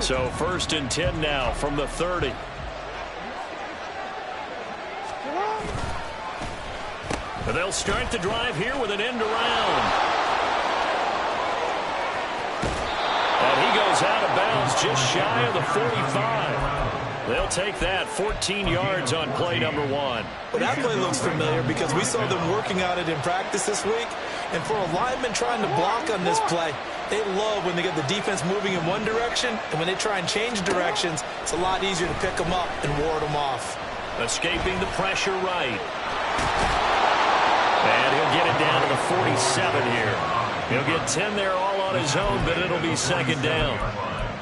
So 1st and 10 now from the 30. They'll start the drive here with an end around. And he goes out of bounds just shy of the 45. They'll take that 14 yards on play number 1. Well, that play looks familiar because we saw them working on it in practice this week. And for a lineman trying to block on this play, they love when they get the defense moving in one direction. And when they try and change directions, it's a lot easier to pick them up and ward them off. Escaping the pressure right. And he'll get it down to the 47 here. He'll get 10 there all on his own, but it'll be 2nd down.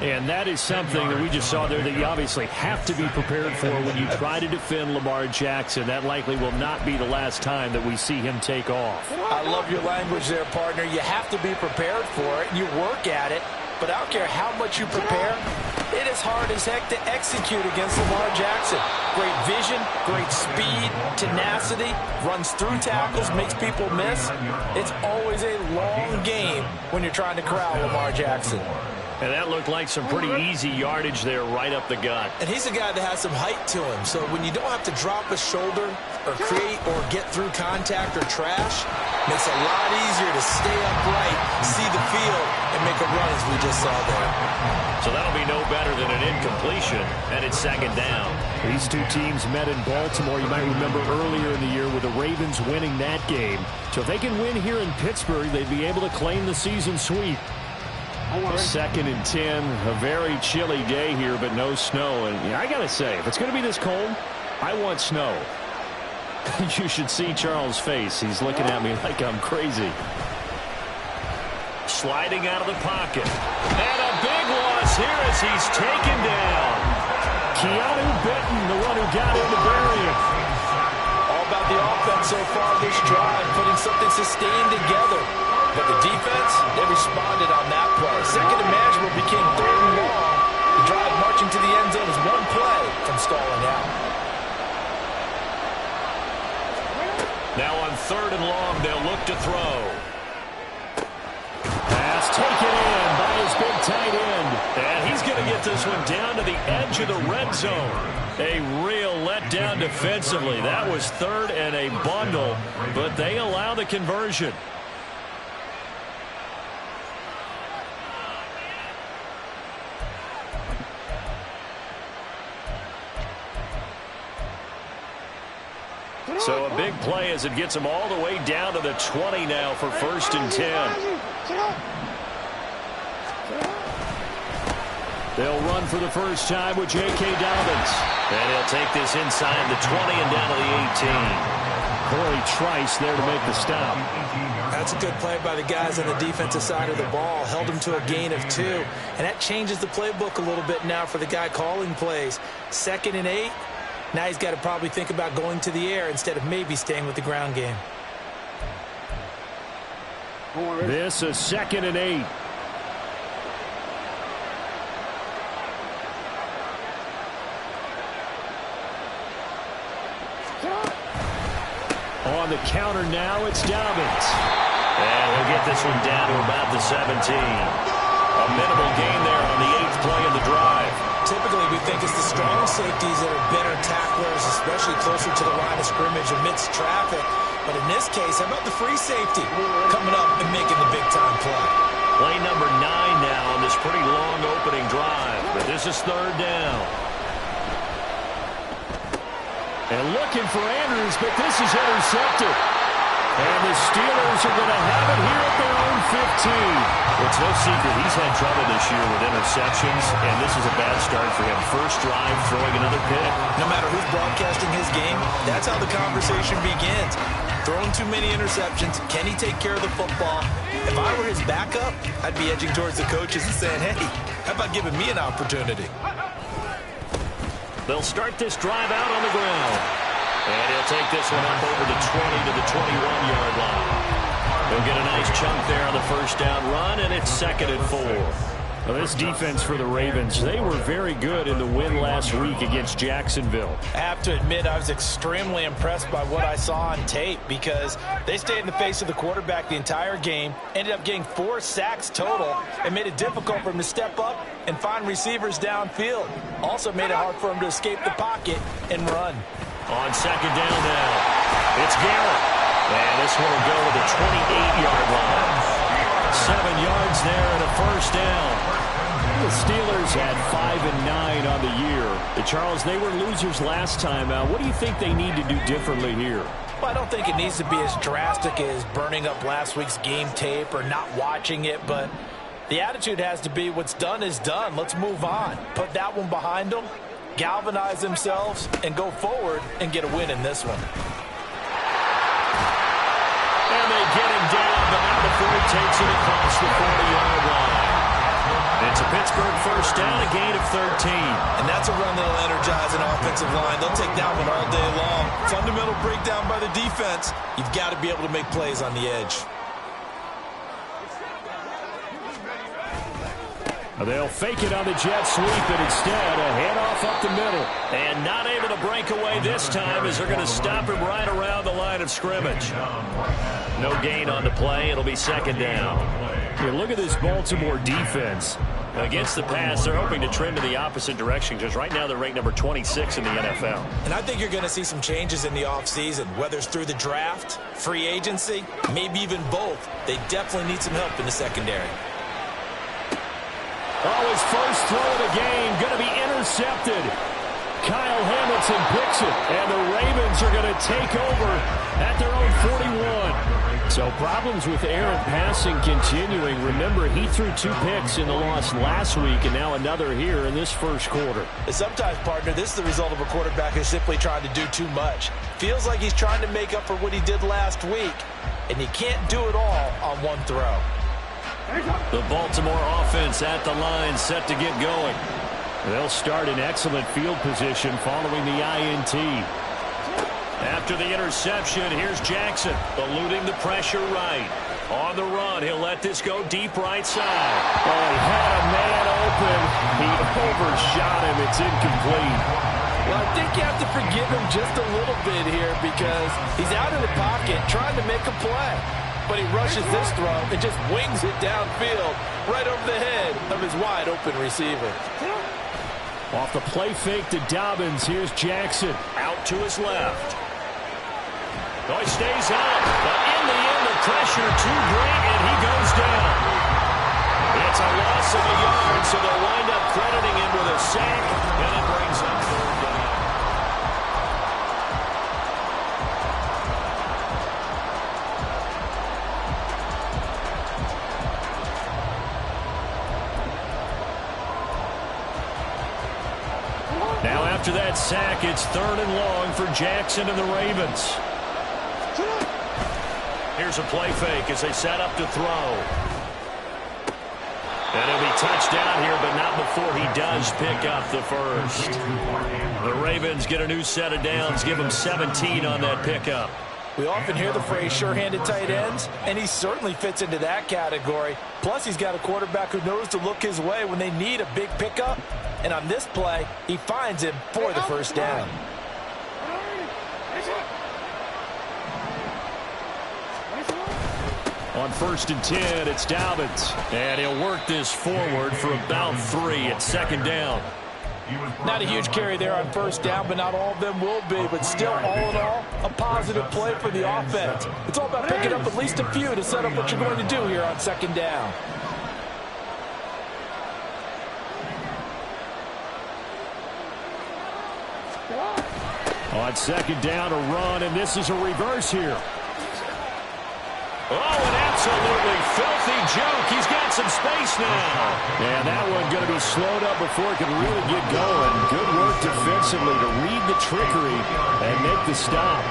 And that is something that we just saw there that you obviously have to be prepared for when you try to defend Lamar Jackson. That likely will not be the last time that we see him take off. I love your language there, partner. You have to be prepared for it. You work at it. But I don't care how much you prepare, it is hard as heck to execute against Lamar Jackson. Great vision, great speed, tenacity, runs through tackles, makes people miss. It's always a long game when you're trying to corral Lamar Jackson. And that looked like some pretty easy yardage there right up the gut. And he's a guy that has some height to him. So when you don't have to drop a shoulder or create or get through contact or trash, makes it a lot easier to stay upright, see the field, and make a run as we just saw there. So that'll be no better than an incompletion, and it's 2nd down. These two teams met in Baltimore. You might remember earlier in the year with the Ravens winning that game. So if they can win here in Pittsburgh, they'd be able to claim the season sweep. 2nd and 10, a very chilly day here, but no snow. And I got to say, if it's going to be this cold, I want snow. You should see Charles' face. He's looking at me like I'm crazy. Sliding out of the pocket. And a big loss here as he's taken down. Keanu Benton, the one who got in to bury him. All about the offense so far this drive, putting something sustained together. But the defense, they responded on that play. 2nd and manageable became 3rd and long. The drive marching to the end zone is one play from stalling out. Now on 3rd and long, they'll look to throw. Pass taken in by his big tight end. And he's going to get this one down to the edge of the red zone. A real letdown defensively. That was 3rd and a bundle, but they allow the conversion. So a big play as it gets them all the way down to the 20 now for 1st and 10. They'll run for the first time with J.K. Dobbins. And he'll take this inside the 20 and down to the 18. Corey Trice there to make the stop. That's a good play by the guys on the defensive side of the ball. Held him to a gain of 2. And that changes the playbook a little bit now for the guy calling plays. 2nd and 8. Now he's got to probably think about going to the air instead of maybe staying with the ground game. This is 2nd and 8. On the counter now, it's Dobbins. And he'll get this one down to about the 17. A minimal gain there on the 8th play of the drive. Typically, we think it's the strong safeties that are better tacklers, especially closer to the line of scrimmage amidst traffic. But in this case, how about the free safety coming up and making the big-time play? Play number 9 now on this pretty long opening drive. But this is 3rd down. And looking for Andrews, but this is intercepted. And the Steelers are going to have it here at their own 15. It's no secret he's had trouble this year with interceptions, and this is a bad start for him. First drive, throwing another pick. No matter who's broadcasting his game, that's how the conversation begins. Throwing too many interceptions. Can he take care of the football? If I were his backup, I'd be edging towards the coaches and saying, hey, how about giving me an opportunity? They'll start this drive out on the ground. And he'll take this one up over the 20 to the 21-yard line. He'll get a nice chunk there on the first down run, and it's 2nd and 4. Well, this defense for the Ravens, they were very good in the win last week against Jacksonville. I have to admit, I was extremely impressed by what I saw on tape because they stayed in the face of the quarterback the entire game, ended up getting 4 sacks total, and made it difficult for him to step up and find receivers downfield. Also made it hard for him to escape the pocket and run. On second down now, it's Garrett. And this one will go to the 28-yard line. 7 yards there and a first down. The Steelers had 5 and 9 on the year. Charles, they were losers last time. What do you think they need to do differently here? Well, I don't think it needs to be as drastic as burning up last week's game tape or not watching it, but the attitude has to be what's done is done. Let's move on. Put that one behind them, galvanize themselves, and go forward and get a win in this one. And they get him down, but not before he takes it across the 40-yard line. It's a Pittsburgh first down, a gain of 13. And that's a run that'll energize an offensive line. They'll take that one all day long. Fundamental breakdown by the defense. You've got to be able to make plays on the edge. They'll fake it on the jet sweep, and instead a handoff up the middle. And not able to break away this time as they're going to stop him right around the line of scrimmage. No gain on the play. It'll be second down. Here, look at this Baltimore defense. Against the pass, they're hoping to trend in the opposite direction because right now they're ranked number 26 in the NFL. And I think you're going to see some changes in the offseason, whether it's through the draft, free agency, maybe even both. They definitely need some help in the secondary. Oh, his first throw of the game going to be intercepted. Kyle Hamilton picks it, and the Ravens are going to take over at their own 41. So problems with errant passing continuing. Remember, he threw 2 picks in the loss last week, and now another here in this first quarter. And sometimes, partner, this is the result of a quarterback who's simply trying to do too much. Feels like he's trying to make up for what he did last week, and he can't do it all on one throw. The Baltimore offense at the line, set to get going. They'll start in excellent field position following the INT. After the interception, here's Jackson, eluding the pressure right. On the run, he'll let this go deep right side. Oh, he had a man open. He overshot him. It's incomplete. Well, I think you have to forgive him just a little bit here because he's out of the pocket trying to make a play. But he rushes this throw and just wings it downfield right over the head of his wide-open receiver. Off the play fake to Dobbins, here's Jackson. Out to his left. Oh, he stays on, but in the end, the pressure too great, and he goes down. It's a loss of a yard, so they'll wind up crediting him with a sack, and it brings up third down. Now after that sack, it's 3rd and long for Jackson and the Ravens. Here's a play fake as they set up to throw. And he'll be touchdown here, but not before he does pick up the first. The Ravens get a new set of downs, give him 17 on that pickup. We often hear the phrase sure-handed tight ends, and he certainly fits into that category. Plus, he's got a quarterback who knows to look his way when they need a big pickup. And on this play, he finds him for the first down. On 1st and 10, it's Dobbins. And he'll work this forward for about 3 at 2nd down. Not a huge carry there on 1st down, but not all of them will be. But still, all in all, a positive play for the offense. It's all about picking up at least a few to set up what you're going to do here on 2nd down. On 2nd down, a run, and this is a reverse here. Oh, an absolutely filthy juke. He's got some space now. And that one going to be slowed up before it can really get going. Good work defensively to read the trickery and make the stop.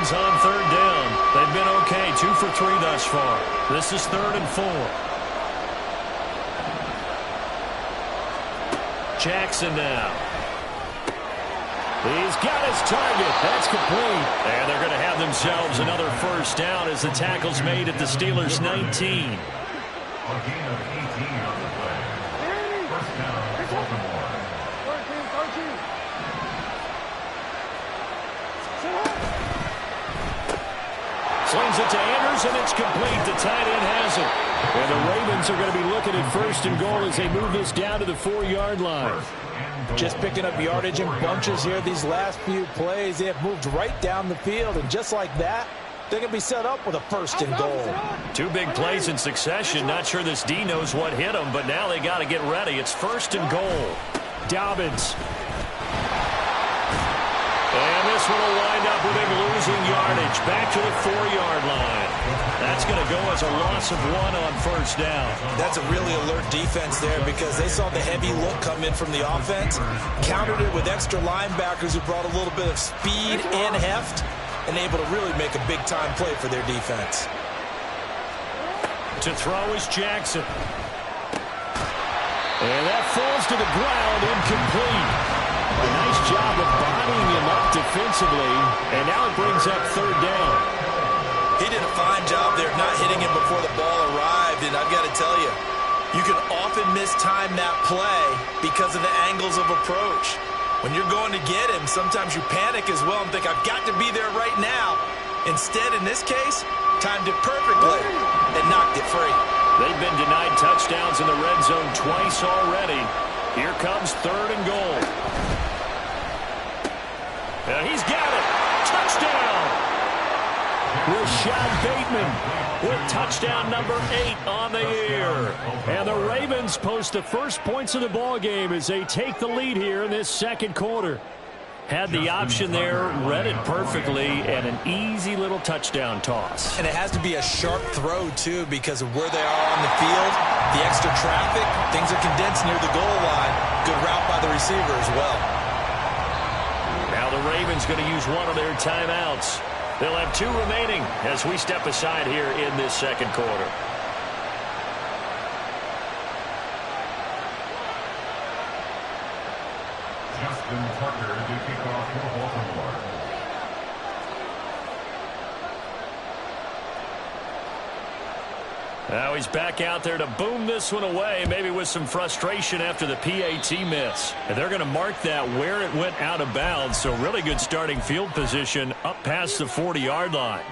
On 3rd down. They've been okay, 2 for 3 thus far. This is 3rd and 4. Jackson now. He's got his target. That's complete. And they're going to have themselves another first down as the tackle's made at the Steelers' 19. A gain of 18 on the play. First down, Baltimore. 13. Slings it to Andrews, and it's complete. The tight end has it. And the Ravens are going to be looking at first and goal as they move this down to the 4-yard line. Just picking up yardage in bunches here these last few plays. They have moved right down the field, and just like that, they're going to be set up with a first and goal. 2 big plays in succession. Not sure this D knows what hit them, but now they got to get ready. It's first and goal. Dobbins. And this one will wind up with him losing yardage. Back to the 4-yard line. That's going to go as a loss of 1 on first down. That's a really alert defense there because they saw the heavy look come in from the offense, countered it with extra linebackers who brought a little bit of speed and heft, and able to really make a big-time play for their defense. To throw is Jackson. And that falls to the ground, incomplete. A nice job of bodying him up defensively, and now it brings up third down. He did a fine job there not hitting him before the ball arrived, and I've got to tell you, you can often mistime that play because of the angles of approach. When you're going to get him, sometimes you panic as well and think, I've got to be there right now. Instead, in this case, timed it perfectly and knocked it free. They've been denied touchdowns in the red zone twice already. Here comes third and goal. He's got it. Touchdown. Rashad Bateman with touchdown number 8 on the year. And the Ravens post the first points of the ball game as they take the lead here in this second quarter. Had the option there, read it perfectly, and an easy little touchdown toss. And it has to be a sharp throw, too, because of where they are on the field, the extra traffic, things are condensed near the goal line. Good route by the receiver as well. Now the Ravens going to use one of their timeouts. They'll have 2 remaining as we step aside here in this second quarter. Justin Tucker to kick off for Baltimore. Now he's back out there to boom this one away, maybe with some frustration after the PAT miss. And they're going to mark that where it went out of bounds, so really good starting field position up past the 40-yard line.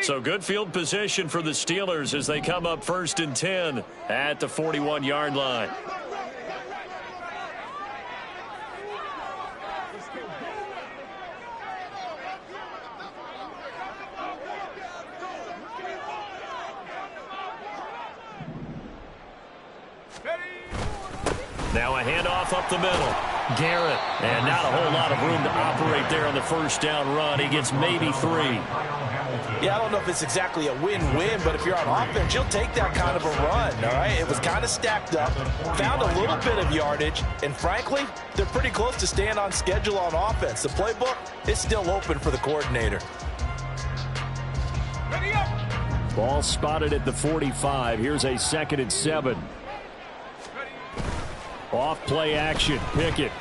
So good field position for the Steelers as they come up first and 10 at the 41-yard line. Now a handoff up the middle. Garrett, and not a whole lot of room to operate there on the first down run. He gets maybe 3. Yeah, I don't know if it's exactly a win-win, but if you're on offense, you'll take that kind of a run, all right? It was kind of stacked up, found a little bit of yardage, and frankly, they're pretty close to staying on schedule on offense. The playbook is still open for the coordinator. Ball spotted at the 45. Here's a 2nd and 7. Off play action. Pickett.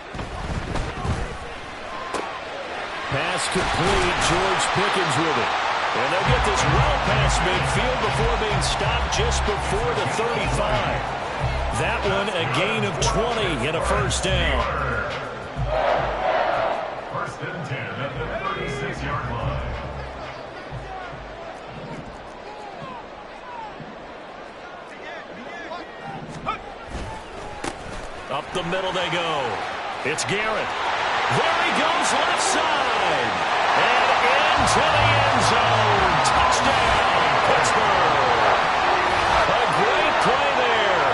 Pass complete. George Pickens with it. And they'll get this well past midfield before being stopped just before the 35. That one a gain of 20 and a first down. First and 10 at the 36-yard line. Up the middle they go. It's Garrett. There he goes, left side. And into the end zone. Touchdown, Pittsburgh. A great play there.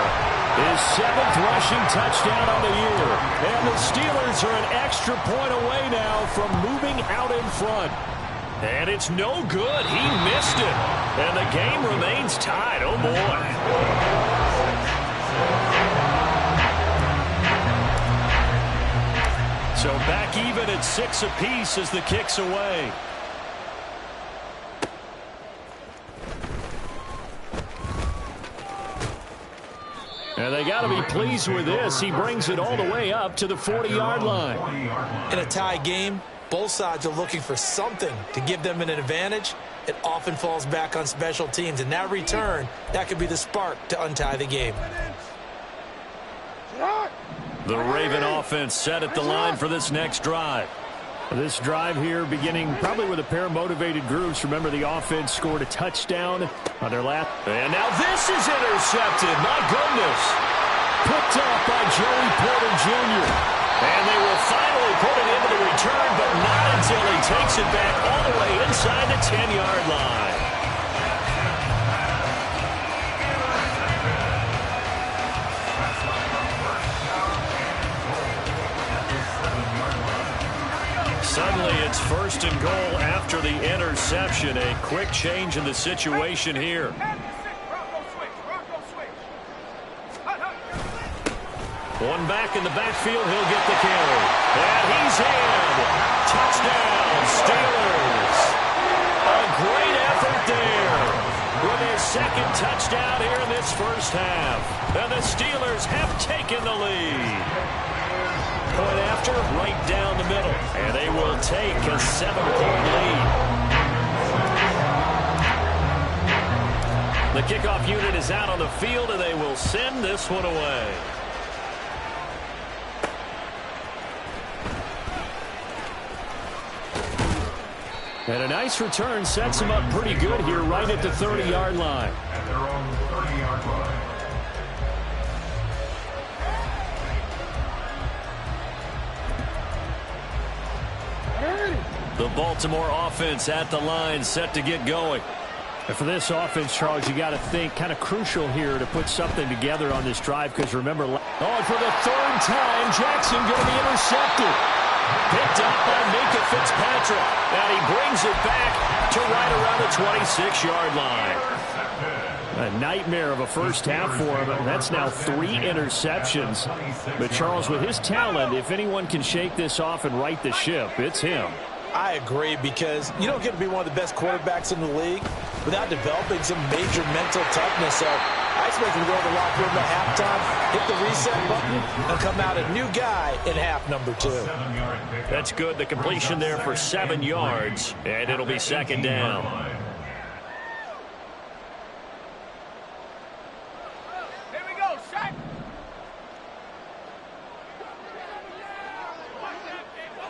His 7th rushing touchdown on the year. And the Steelers are an extra point away now from moving out in front. And it's no good. He missed it. And the game remains tied. Oh, boy. even at 6 apiece as the kick's away. And they got to be pleased with this. He brings it all the way up to the 40-yard line. In a tie game, both sides are looking for something to give them an advantage. It often falls back on special teams. And that return, that could be the spark to untie the game. The Raven offense set at the line for this next drive. This drive here beginning probably with a pair of motivated groups. Remember, the offense scored a touchdown on their lap. And now this is intercepted. My goodness. Picked off by Joey Porter Jr. And they will finally put it into the return, but not until he takes it back all the way inside the 10-yard line. Suddenly it's 1st and goal after the interception. A quick change in the situation here. One back in the backfield, he'll get the carry. And he's in. Touchdown, Steelers. A great effort there with his second touchdown here in this first half. And the Steelers have taken the lead. Point after, right down the middle. And they will take a 7-point lead. The kickoff unit is out on the field, and they will send this one away. And a nice return sets him up pretty good here right at the 30-yard line. At their own 30-yard line. The Baltimore offense at the line, set to get going. And for this offense, Charles, you got to think kind of crucial here to put something together on this drive, because remember, for the 3rd time, Jackson going to be intercepted. Picked up by Minkah Fitzpatrick. And he brings it back to right around the 26-yard line. A nightmare of a first half for him. That's now 3 interceptions. But Charles, with his talent, if anyone can shake this off and right the ship, it's him. I agree, because you don't get to be one of the best quarterbacks in the league without developing some major mental toughness. So I expect him to go to the locker room at halftime, hit the reset button, and come out a new guy in half number 2. That's good. The completion there for 7 yards, and it'll be 2nd down.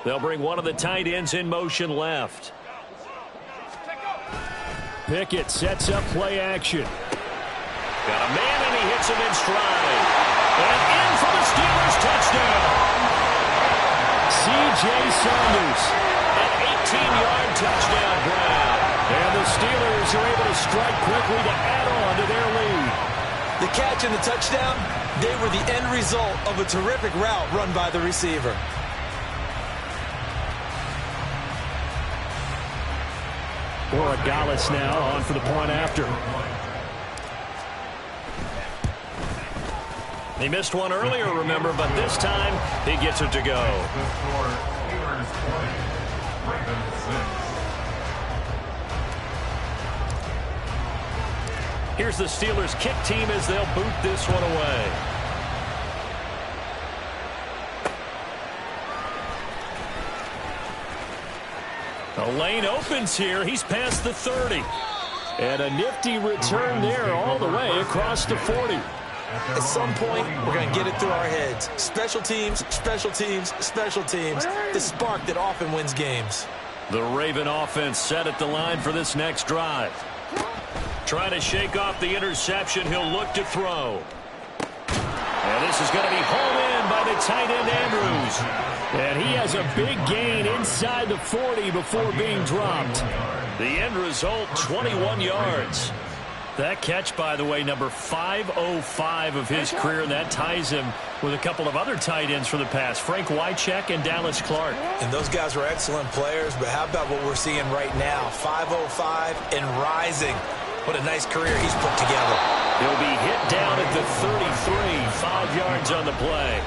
They'll bring one of the tight ends in motion left. Pickett sets up play action. Got a man, and he hits him in stride. And in for the Steelers touchdown. C.J. Saunders, an 18-yard touchdown grab. And the Steelers are able to strike quickly to add on to their lead. The catch and the touchdown, they were the end result of a terrific route run by the receiver. Borregales now on for the point after. He missed one earlier, remember, but this time he gets it to go. Here's the Steelers kick team as they'll boot this one away. The lane opens here. He's past the 30. And a nifty return there all the way across the 40. At some point, we're going to get it through our heads. Special teams, special teams, special teams. The spark that often wins games. The Raven offense set at the line for this next drive. Trying to shake off the interception. He'll look to throw. And this is going to be hauled in by the tight end Andrews. And he has a big gain inside the 40 before being dropped. The end result, 21 yards. That catch, by the way, number 505 of his career, and that ties him with a couple of other tight ends for the past, Frank Wycheck and Dallas Clark. And those guys were excellent players, but how about what we're seeing right now? 505 and rising. What a nice career he's put together. He'll be hit down at the 33, 5 12 yards on the play.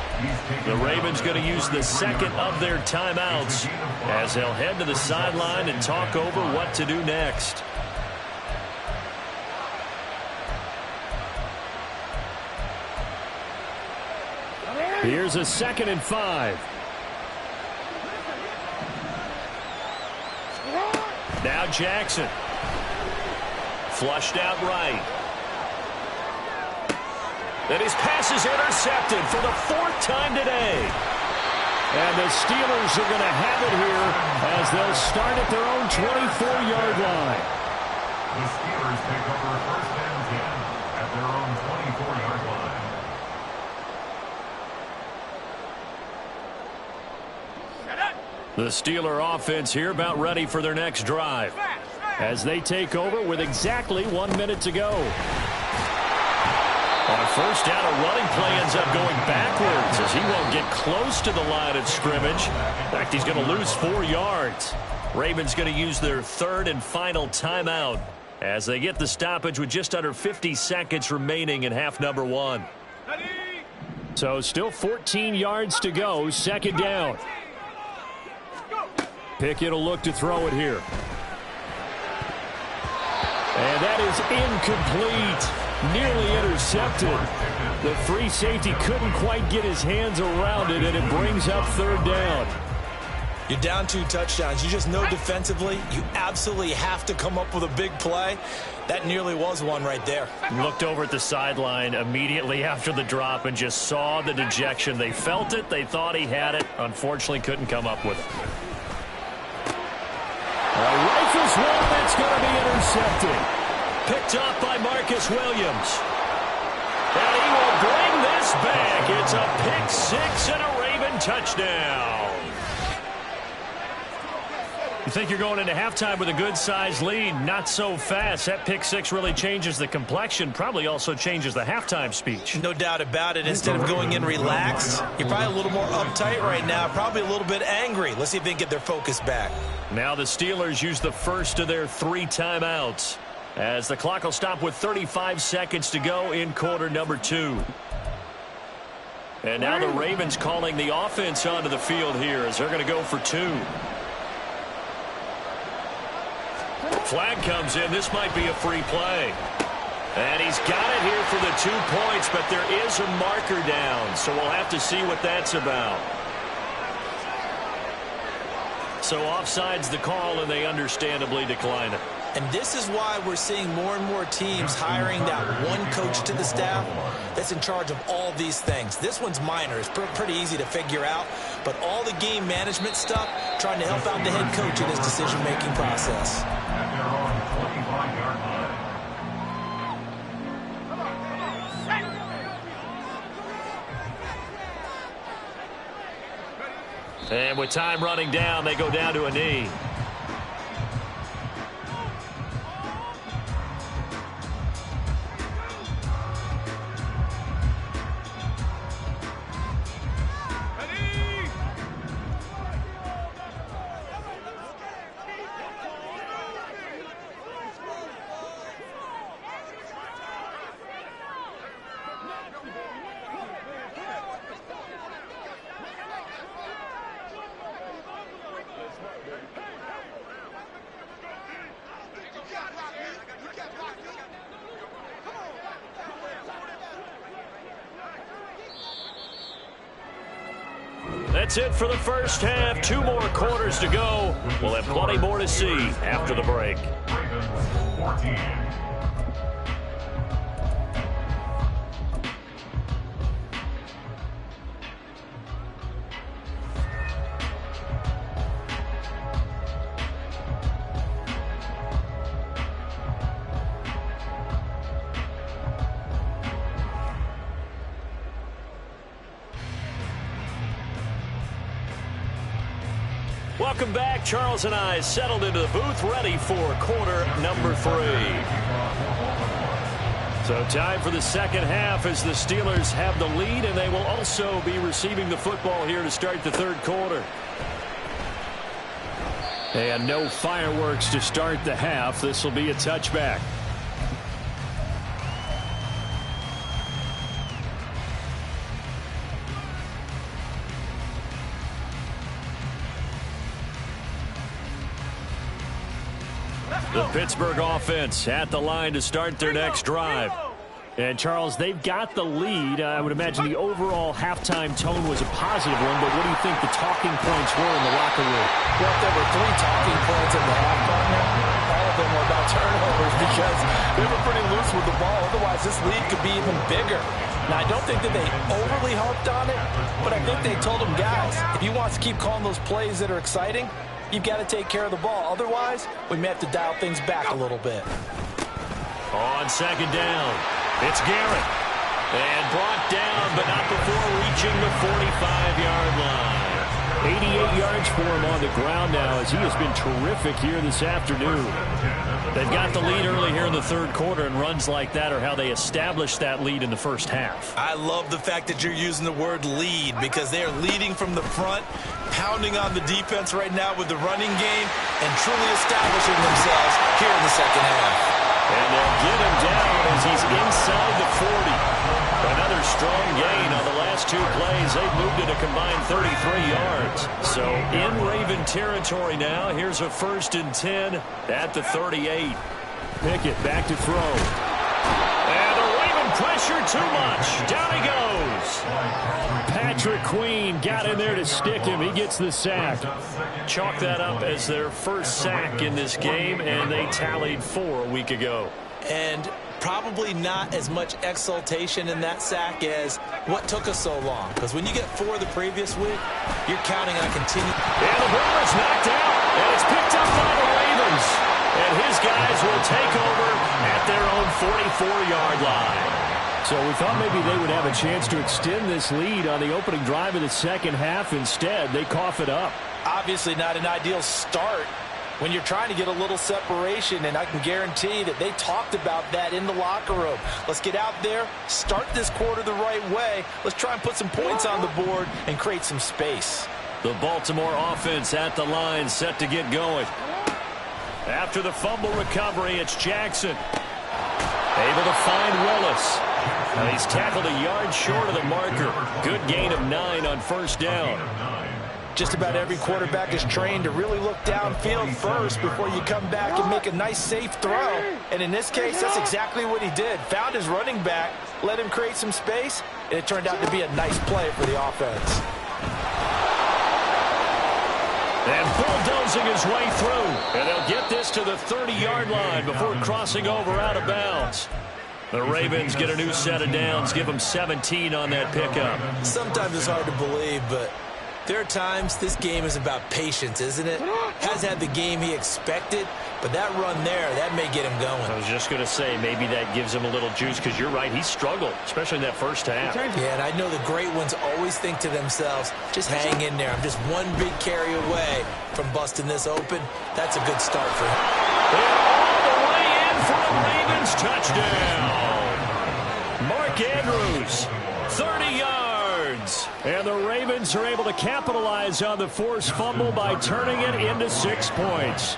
The Ravens going to use the second of their timeouts as they'll head to the sideline and talk over what to do next. Here's a 2nd and 5. Now Jackson. Flushed out right. And his pass is intercepted for the 4th time today. And the Steelers are going to have it here as they'll start at their own 24-yard line. The Steelers take over 1st and 10 at their own 24-yard line. The Steeler offense here about ready for their next drive as they take over with exactly 1 minute to go. On 1st down, a running play ends up going backwards as he won't get close to the line of scrimmage. In fact, he's going to lose 4 yards. Ravens going to use their 3rd and final timeout as they get the stoppage with just under 50 seconds remaining in half number 1. So still 14 yards to go, 2nd down. Pickett will look to throw it here. And that is incomplete. Nearly intercepted. The free safety couldn't quite get his hands around it, and it brings up 3rd down. You're down 2 touchdowns. You just know defensively you absolutely have to come up with a big play. That nearly was one right there. Looked over at the sideline immediately after the drop and just saw the dejection. They felt it. They thought he had it. Unfortunately, couldn't come up with it. Rifles one that's going to be intercepted. Picked up by Marcus Williams. And he will bring this back. It's a pick 6 and a Raven touchdown. You think you're going into halftime with a good-sized lead. Not so fast. That pick 6 really changes the complexion. Probably also changes the halftime speech. No doubt about it. Instead of going in relaxed, you're probably a little more uptight right now. Probably a little bit angry. Let's see if they can get their focus back. Now the Steelers use the first of their 3 timeouts as the clock will stop with 35 seconds to go in quarter number 2. And now the Ravens calling the offense onto the field here as they're going to go for 2. Flag comes in. This might be a free play. And he's got it here for the 2 points, but there is a marker down, so we'll have to see what that's about. So offside's the call, and they understandably decline it. And this is why we're seeing more and more teams hiring that one coach to the staff that's in charge of all these things. This one's minor. It's pretty easy to figure out. But all the game management stuff, trying to help out the head coach in his decision-making process. At their own 25-yard line. And with time running down, they go down to a knee. That's it for the first half. 2 more quarters to go. We'll have plenty more to see after the break. Ravens 14. Welcome back. Charles and I settled into the booth, ready for quarter number 3. So time for the second half as the Steelers have the lead, and they will also be receiving the football here to start the 3rd quarter. And no fireworks to start the half. This will be a touchback. The Pittsburgh offense at the line to start their next drive. And, Charles, they've got the lead. I would imagine the overall halftime tone was a positive one, but what do you think the talking points were in the locker room? Well, there were 3 talking points in the half, partner. All of them were about turnovers because they were pretty loose with the ball. Otherwise, this lead could be even bigger. Now, I don't think that they overly harped on it, but I think they told them, guys, if you want to keep calling those plays that are exciting, you've got to take care of the ball. Otherwise, we may have to dial things back a little bit. On second down, it's Garrett. And brought down, but not before reaching the 45-yard line. 88 yards for him on the ground now as he has been terrific here this afternoon. They've got the lead early here in the third quarter, and runs like that are how they established that lead in the first half. I love the fact that you're using the word lead because they are leading from the front, pounding on the defense right now with the running game, and truly establishing themselves here in the second half. And they'll get him down as he's inside the 40. Another strong gain on the last 2 plays. They've moved it a combined 33 yards. So in Raven territory now. Here's a 1st and 10 at the 38. Pickett back to throw. And the Raven pressure too much. Down he goes. Patrick Queen got in there to stick him. He gets the sack. Chalk that up as their first sack in this game, and they tallied 4 a week ago. And probably not as much exultation in that sack as what took us so long. Because when you get 4 the previous week, you're counting on continuing. And the ball is knocked out, and it's picked up by the Ravens. And his guys will take over at their own 44-yard line. So we thought maybe they would have a chance to extend this lead on the opening drive of the second half. Instead, they cough it up. Obviously not an ideal start when you're trying to get a little separation, and I can guarantee that they talked about that in the locker room. Let's get out there, start this quarter the right way. Let's try and put some points on the board and create some space. The Baltimore offense at the line, set to get going. After the fumble recovery, it's Jackson. Able to find Willis. He's tackled a yard short of the marker. Good gain of 9 on first down. Just about every quarterback is trained to really look downfield first before you come back and make a nice, safe throw. And in this case, that's exactly what he did. Found his running back, let him create some space, and it turned out to be a nice play for the offense. And bulldozing his way through. And they'll get this to the 30-yard line before crossing over out of bounds. The Ravens get a new set of downs, give them 17 on that pickup. Sometimes it's hard to believe, but there are times this game is about patience, isn't it? Has had the game he expected, but that run there, that may get him going. I was just going to say, maybe that gives him a little juice, because you're right, he struggled, especially in that first half. Yeah, and I know the great ones always think to themselves, just hang in there. I'm just one big carry away from busting this open. That's a good start for him. And all the way in for a Ravens touchdown. Mark Andrews, 30 yards. And the Ravens are able to capitalize on the forced fumble by turning it into 6 points.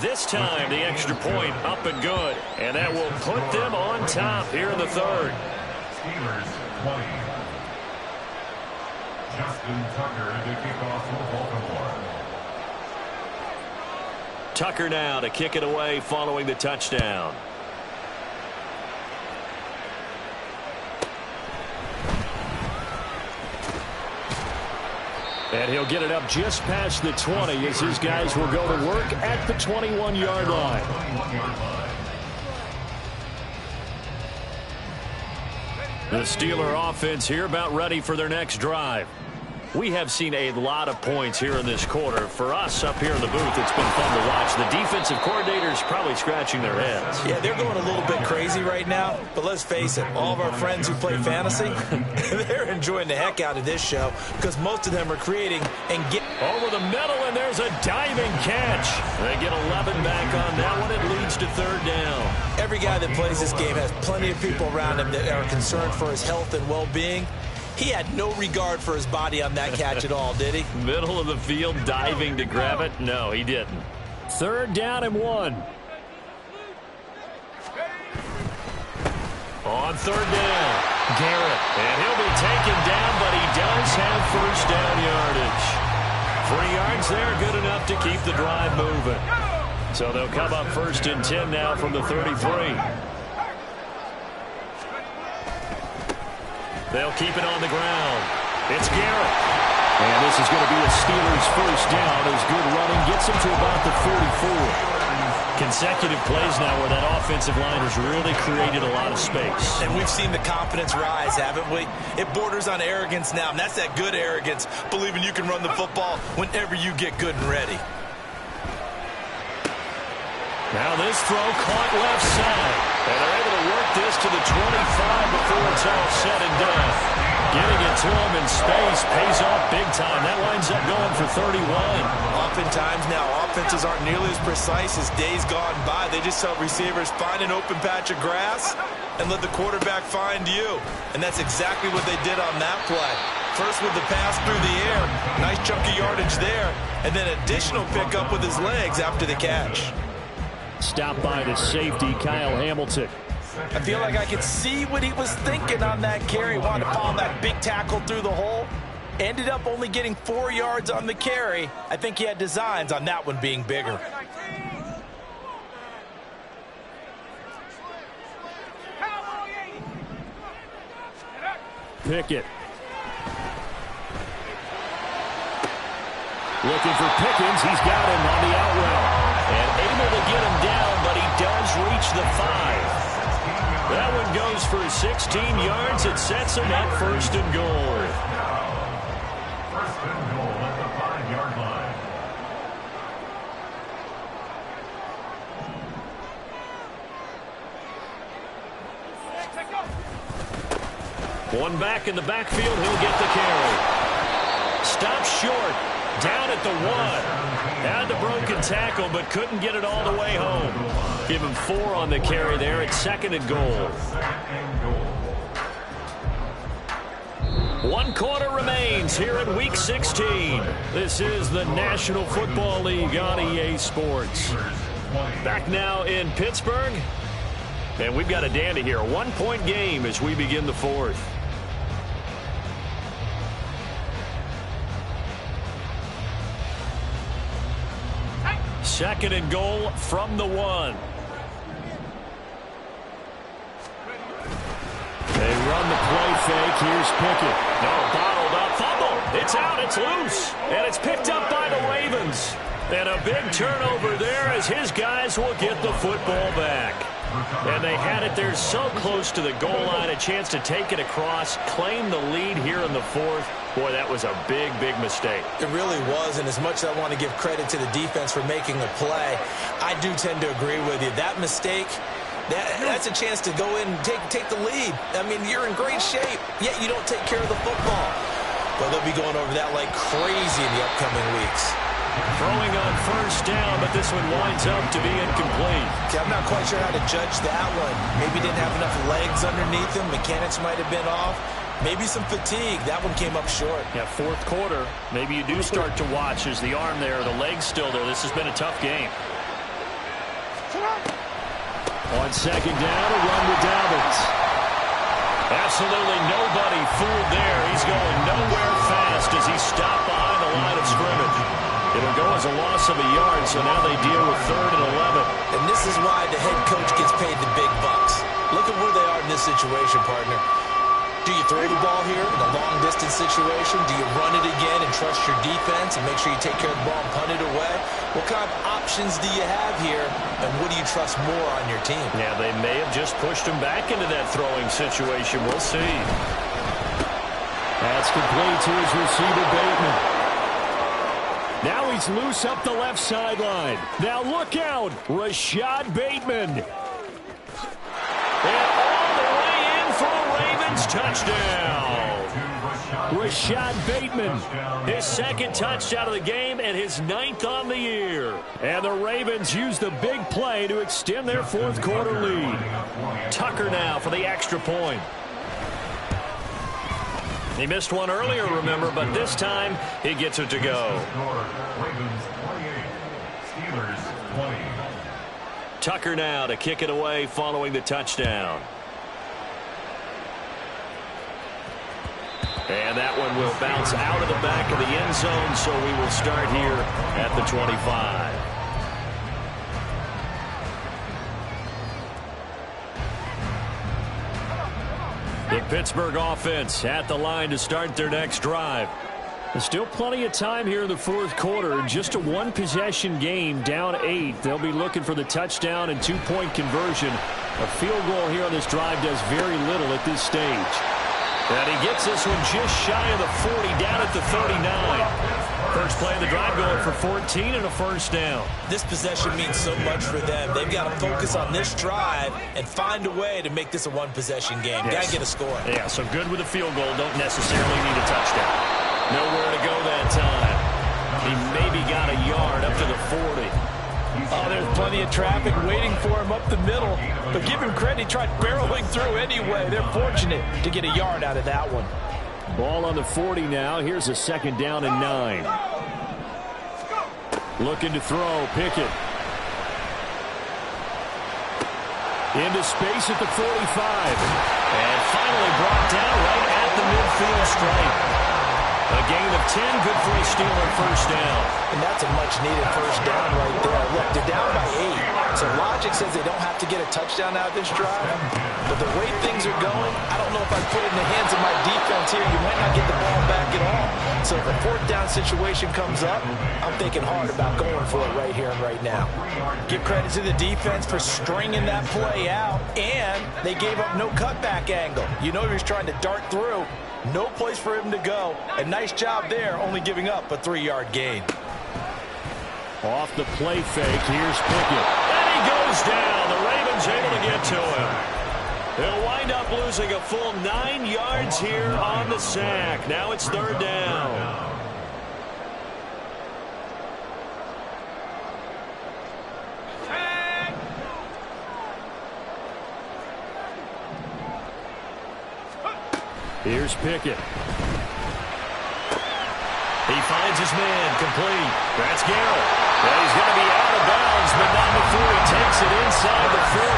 This time, the extra point up and good. And that will put them on top here in the third. Steelers 20. Justin Tucker to kick off for Baltimore. Tucker now to kick it away following the touchdown. And he'll get it up just past the 20 as his guys will go to work at the 21-yard line. The Steeler offense here about ready for their next drive. We have seen a lot of points here in this quarter. For us up here in the booth, it's been fun to watch. The defensive coordinators probably scratching their heads. Yeah, they're going a little bit crazy right now, but let's face it, all of our friends who play fantasy, they're enjoying the heck out of this show because most of them are creating and get over the middle, and there's a diving catch. They get 11 back on that one. It leads to third down. Every guy that plays this game has plenty of people around him that are concerned for his health and well-being. He had no regard for his body on that catch at all, did he? Middle of the field, diving to grab it? No, he didn't. Third down and 1. On third down, Garrett. And he'll be taken down, but he does have first down yardage. 3 yards there, good enough to keep the drive moving. So they'll come up 1st and 10 now from the 33. They'll keep it on the ground. It's Garrett. And this is going to be a Steelers 1st down as good running gets them to about the 44. Consecutive plays now where that offensive line has really created a lot of space. And we've seen the confidence rise, haven't we? It borders on arrogance now, and that's that good arrogance, believing you can run the football whenever you get good and ready. Now this throw caught left side. And they're able to work this to the 25 before it's all said and done. Getting it to him in space pays off big time. That winds up going for 31. Oftentimes now, offenses aren't nearly as precise as days gone by. They just tell receivers, find an open patch of grass and let the quarterback find you. And that's exactly what they did on that play. First with the pass through the air. Nice chunk of yardage there. And then additional pickup with his legs after the catch. Stopped by the safety, Kyle Hamilton. I feel like I could see what he was thinking on that carry. Wanted to follow that big tackle through the hole. Ended up only getting 4 yards on the carry. I think he had designs on that one being bigger. Pickett. Looking for Pickens. He's got him on the out route. And able to get him down, but he does reach the 5. That one goes for 16 yards. It sets him up 1st and goal. 1st and goal at the 5-yard line. One back in the backfield. He'll get the carry. Stop short. Down at the 1. Had the broken tackle, but couldn't get it all the way home. Give him 4 on the carry there at 2nd and goal. 1 quarter remains here in Week 16. This is the National Football League on EA Sports. Back now in Pittsburgh. And we've got a dandy here. A 1-point game as we begin the 4th. 2nd and goal from the 1. They run the play fake. Here's Pickett. No, bottled up. Fumble. It's out. It's loose. And it's picked up by the Ravens. And a big turnover there as his guys will get the football back. And they had it there so close to the goal line, a chance to take it across, claim the lead here in the 4th. Boy, that was a big, big mistake. It really was, and as much as I want to give credit to the defense for making the play, I do tend to agree with you. That mistake, that's a chance to go in and take the lead. I mean, you're in great shape, yet you don't take care of the football. But they'll be going over that like crazy in the upcoming weeks. Throwing on 1st down, but this one winds up to be incomplete. See, I'm not quite sure how to judge that one. Maybe didn't have enough legs underneath him. Mechanics might have been off. Maybe some fatigue. That one came up short. Yeah, 4th quarter. Maybe you do start to watch as the arm there, the leg's still there. This has been a tough game. On 2nd down, a run to Dobbins. Absolutely nobody fooled there. He's going nowhere fast as he stopped behind the line of scrimmage. It'll go as a loss of a yard, so now they deal with 3rd and 11. And this is why the head coach gets paid the big bucks. Look at where they are in this situation, partner. Do you throw the ball here in a long-distance situation? Do you run it again and trust your defense and make sure you take care of the ball and punt it away? What kind of options do you have here, and what do you trust more on your team? Yeah, they may have just pushed him back into that throwing situation. We'll see. That's complete to his receiver, Bateman. Now he's loose up the left sideline. Now look out, Rashad Bateman. And all the way in for a Ravens touchdown. Rashad Bateman, his 2nd touchdown of the game and his 9th on the year. And the Ravens use the big play to extend their 4th quarter lead. Tucker now for the extra point. He missed one earlier, remember, but this time he gets it to go. Ravens 28, Steelers 20. Tucker now to kick it away following the touchdown. And that one will bounce out of the back of the end zone, so we will start here at the 25. The Pittsburgh offense at the line to start their next drive. There's still plenty of time here in the fourth quarter. Just a one-possession game, down 8. They'll be looking for the touchdown and two-point conversion. A field goal here on this drive does very little at this stage. And he gets this one just shy of the 40, down at the 39. First play of the drive going for 14 and a first down. This possession means so much for them. They've got to focus on this drive and find a way to make this a one-possession game. Yes. Got to get a score. Yeah, so good with a field goal. Don't necessarily need a touchdown. Nowhere to go that time. He maybe got a yard up to the 40. Oh, there's plenty of traffic waiting for him up the middle. But give him credit, he tried barreling through anyway. They're fortunate to get a yard out of that one. Ball on the 40 now. Here's a second down and 9. Looking to throw. Pickett. Into space at the 45. And finally brought down right at the midfield stripe. A gain of 10, good for a Steeler first down. And that's a much-needed first down right there. Look, they're down by 8. So logic says they don't have to get a touchdown out of this drive. But the way things are going, I don't know if I put it in the hands of my defense here. You might not get the ball back at all. So if a fourth down situation comes up, I'm thinking hard about going for it right here and right now. Give credit to the defense for stringing that play out. And they gave up no cutback angle. You know he was trying to dart through. No place for him to go. A nice job there, only giving up a 3-yard gain. Off the play fake, here's Pickett. And he goes down. The Ravens able to get to him. They'll wind up losing a full 9 yards here on the sack. Now it's third down. Here's Pickett. He finds his man, complete. That's Garrett. And he's going to be out of bounds, but not before he takes it inside the 40.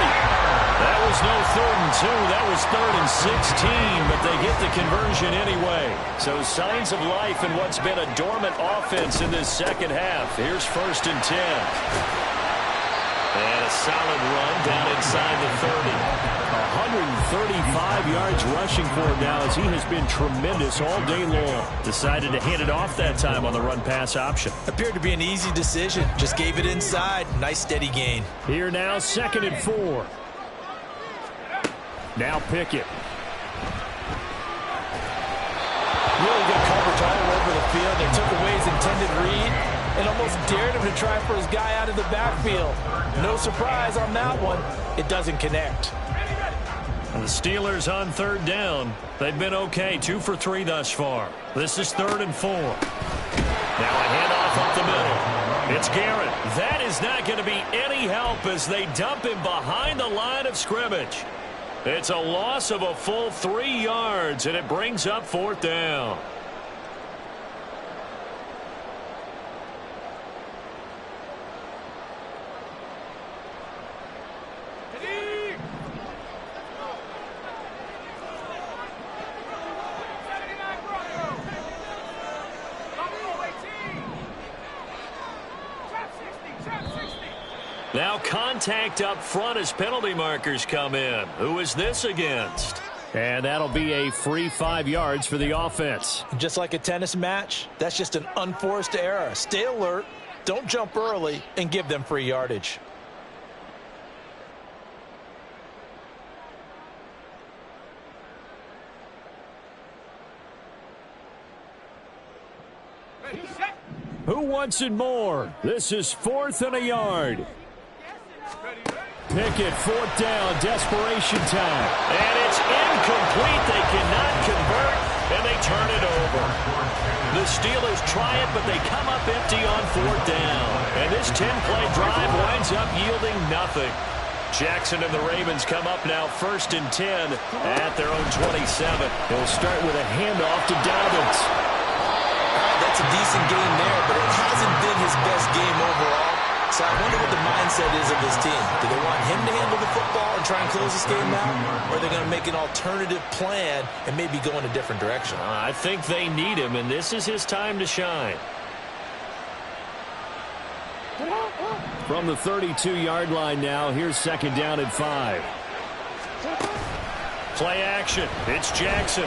That was no 3rd and 2. That was 3rd and 16, but they get the conversion anyway. So signs of life in what's been a dormant offense in this second half. Here's 1st and 10. And a solid run down inside the 30. 135 yards rushing for him now as he has been tremendous all day long. Decided to hand it off that time on the run-pass option. Appeared to be an easy decision. Just gave it inside. Nice steady gain. Here now, 2nd and 4. Now Pickett. Really good coverage all over the field. They took away his intended read and almost dared him to try for his guy out of the backfield. No surprise on that one. It doesn't connect. And the Steelers on 3rd down. They've been okay, 2 for 3 thus far. This is 3rd and 4. Now a handoff up the middle. It's Garrett. That is not going to be any help as they dump him behind the line of scrimmage. It's a loss of a full 3 yards, and it brings up 4th down. Now contact up front as penalty markers come in. Who is this against? And that'll be a free 5 yards for the offense. Just like a tennis match, that's just an unforced error. Stay alert, don't jump early, and give them free yardage. Who wants it more? This is 4th and a yard. Pickett, 4th down, desperation time. And it's incomplete. They cannot convert, and they turn it over. The Steelers try it, but they come up empty on 4th down. And this 10-play drive winds up yielding nothing. Jackson and the Ravens come up now 1st and 10 at their own 27. They'll start with a handoff to Dobbins. That's a decent game there, but it hasn't been his best game overall. So I wonder what the mindset is of this team. Do they want him to handle the football and try and close this game out? Or are they going to make an alternative plan and maybe go in a different direction? I think they need him, and this is his time to shine. From the 32-yard line now, here's second down and 5. Play action. It's Jackson.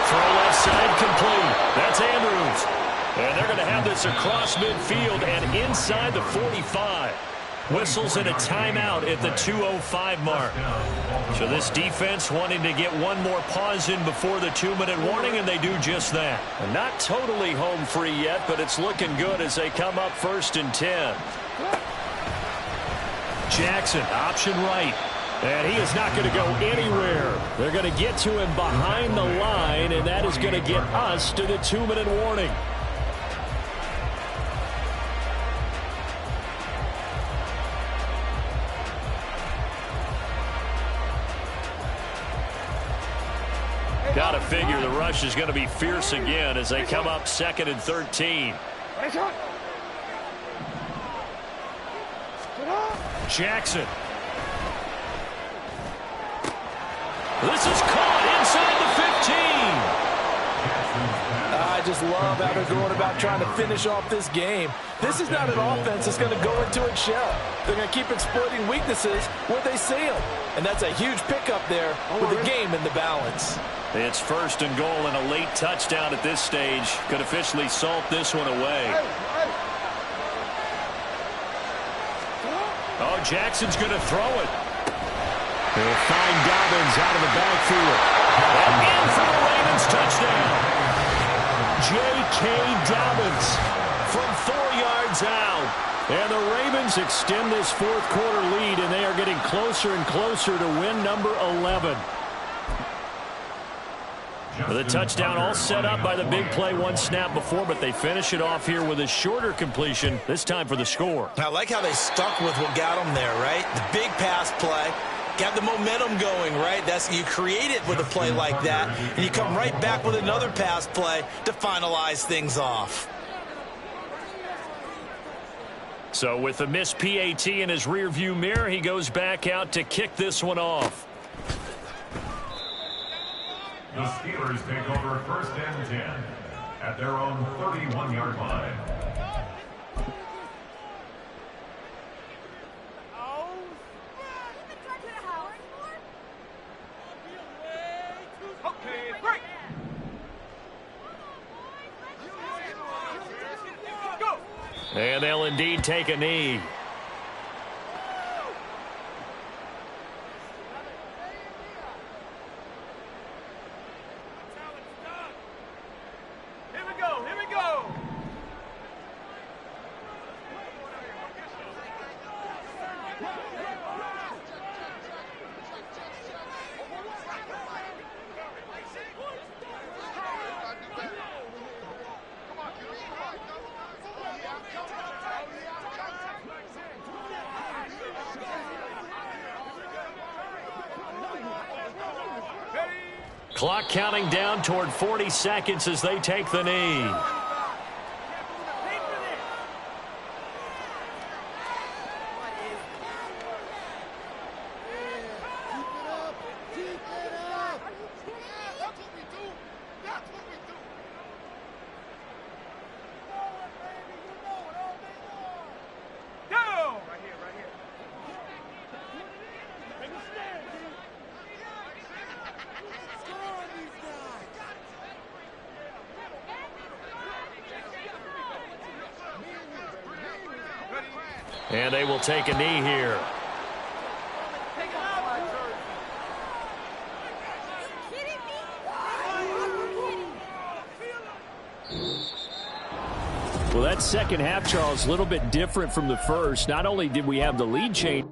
Throw left side complete. That's Andrews. And they're going to have this across midfield and inside the 45. Whistles and a timeout at the 2:05 mark. So this defense wanting to get one more pause in before the 2-minute warning, and they do just that. And not totally home free yet, but it's looking good as they come up 1st and 10. Jackson, option right. And he is not going to go anywhere. They're going to get to him behind the line, and that is going to get us to the 2-minute warning. Got to figure the rush is going to be fierce again as they come up 2nd and 13. Jackson. This is caught inside the 15. I just love how they're going about trying to finish off this game. This is not an offense that's going to go into its shell. They're going to keep exploiting weaknesses where they see them. And that's a huge pickup there with the game in the balance. It's 1st and goal, and a late touchdown at this stage could officially salt this one away. Oh, Jackson's going to throw it. They'll find Dobbins out of the backfield. And in for the Ravens touchdown. J.K. Dobbins from 4 yards out. And the Ravens extend this 4th quarter lead, and they are getting closer and closer to win number 11. The touchdown all set up by the big play 1 snap before, but they finish it off here with a shorter completion, this time for the score. I like how they stuck with what got them there, right? The big pass play. Got the momentum going, right? You create it with a play like that, and you come right back with another pass play to finalize things off. So with the missed PAT in his rearview mirror, he goes back out to kick this one off. The Steelers take over 1st and 10 at their own 31-yard line. And they'll indeed take a knee. Here we go. Clock counting down toward 40 seconds as they take the knee. And they will take a knee here. Well, that second half, Charles, a little bit different from the first. Not only did we have the lead change.